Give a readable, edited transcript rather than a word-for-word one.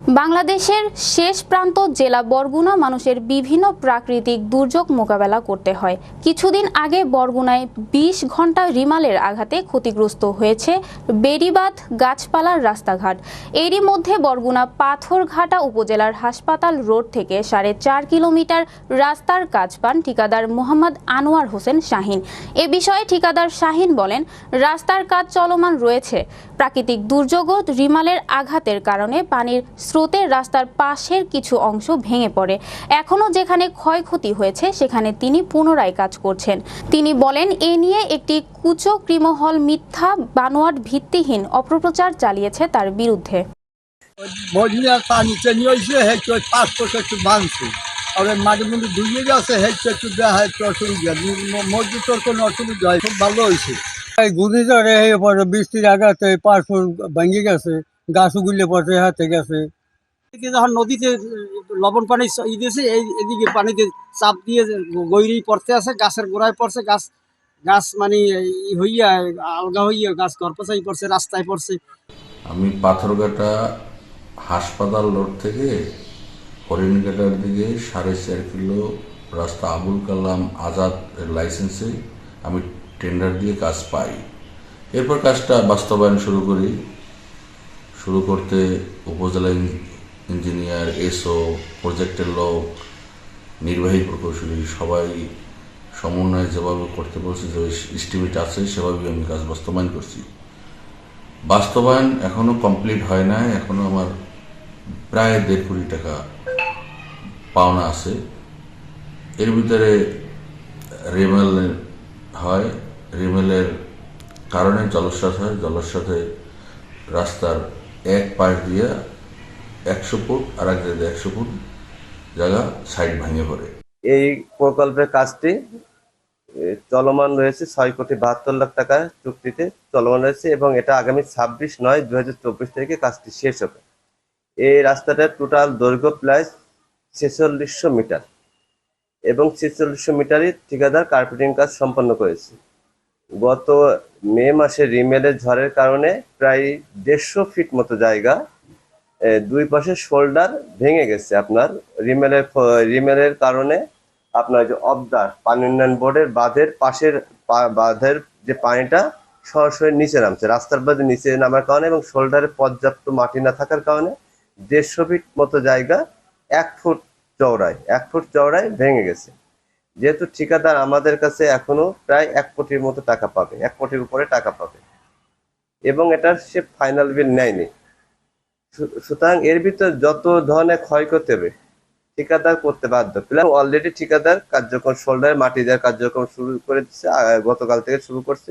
বাংলাদেশের শেষ প্রান্ত জেলা বরগুনা মানুষের বিভিন্ন প্রাকৃতিক দুর্যোগ মোকাবেলা করতে হয়। কিছুদিন আগে বরগুনায় ২০ ঘন্টা রিমালের আঘাতে ক্ষতিগ্রস্ত হয়েছে বেড়িবাঁধ, গাছপালার রাস্তাঘাট। এরই মধ্যে বরগুনা পাথরঘাটা উপজেলার হাসপাতাল রোড থেকে ৪.৫ কিলোমিটার রাস্তার কাজ পান ঠিকাদার মোহাম্মদ আনোয়ার হোসেন শাহিন। এ বিষয়ে ঠিকাদার শাহিন বলেন, রাস্তার কাজ চলমান রয়েছে। প্রাকৃতিক দুর্যোগ ও রিমালের আঘাতের কারণে পানির স্রোতে রাস্তার পাশের কিছু অংশ ভেঙে পড়ে। এখনও যেখানে ক্ষয়ক্ষতি হয়েছে সেখানে তিনি পুনরায় কাজ করছেন। তিনি বলেন, এ নিয়ে একটি কুচক্রীমহল মিথ্যা বানোয়াট ভিত্তিহীন অপপ্রচার চালিয়েছে তার বিরুদ্ধে। মাঝে মধ্যে ধুয়ে গেছে, একটু দেখা একটু অসুবিধা, মসজিদের কোনো অসুবিধা হয়, খুব ভালো হয়েছে। এই ঘূর্ণিঝড়ে পরে বৃষ্টির আঘাতে পাথর ভেঙে গেছে, গাছ উগুলে পড়ে হাতে গেছে। যখন নদীতে লবণ পানি দিয়েছে, এদিকে পানিতে চাপ দিয়ে গৈরি পড়তে আছে, গাছের গোড়ায় পড়ছে, গাছ মানে হইয়া আলগা হইয়া গাছ গড়পচাই পড়ছে, রাস্তায় পড়ছে। আমি পাথরঘাটা হাসপাতাল রোড থেকে হরিণঘাটার দিকে ৪.৫ কিলো রাস্তা আবুল কালাম আজাদ লাইসেন্সে আমি টেন্ডার দিয়ে কাজ পাই। এরপর কাজটা বাস্তবায়ন শুরু করতে উপজেলা ইঞ্জিনিয়ার, এসও, প্রজেক্টের লোক, নির্বাহী প্রকৌশলী সবাই সমন্বয়ে যেভাবে করতে বলছে, যে এস্টিমেট আছে সেভাবেই আমি কাজ বাস্তবায়ন করছি। বাস্তবায়ন এখনও কমপ্লিট হয় না, এখনও আমার প্রায় ১.৫ কোটি টাকা পাওনা আছে। এর ভিতরে রিমেল হয়, রিমেলের কারণে জলস্বাদ হয়, জলস্বাদে রাস্তার এক পাশ দিয়ে ১০০ ফুট আর এক জায়গায় ১০০ ফুট জায়গা সাইড ভেঙে পড়ে। এই প্রকল্পের কাজটি চলমান রয়েছে, ৬,৭২,০০,০০০ টাকা চুক্তিতে চলমান রয়েছে এবং এটা আগামী ২৬/৯/২০২৪ তারিখে কাজটি শেষ হবে। এই রাস্তাটার টোটাল দৈর্ঘ্য প্রায় ৪৬০০ মিটার এবং ৪৬০০ মিটারই ঠিকাদার কার্পেটিং কাজ সম্পন্ন করেছে। গত মে মাসে রিমেলের ঝড়ের কারণে প্রায় ১৫০ ফিট মতো জায়গা দুই পাশে শোল্ডার ভেঙে গেছে। আপনার রিমেলের কারণে আপনার যে অবদার পানি উন্নয়ন বোর্ডের বাঁধের পাশের বাঁধের যে পানিটা সরাসরি নিচে নামছে, রাস্তার বাঁধে নিচে নামার কারণে এবং শোল্ডারে পর্যাপ্ত মাটি না থাকার কারণে ১৫০ ফিট মতো জায়গা ১ ফুট চওড়ায় ভেঙে গেছে। যেহেতু ঠিকাদার আমাদের কাছে এখনো প্রায় ১ কোটির মতো টাকা পাবে, ১ কোটির উপরে টাকা পাবে এবং এটার সে ফাইনাল বিল নেয়নি। সুতরাং এর ভিতর যত ধরনের ক্ষয়ক্ষতি হবে ঠিকাদার করতে বাধ্য। প্লাস অলরেডি ঠিকাদার কার্যক্রম শোল্ডারে মাটি দেওয়ার কার্যক্রম শুরু করে দিচ্ছে, গতকাল থেকে শুরু করছে।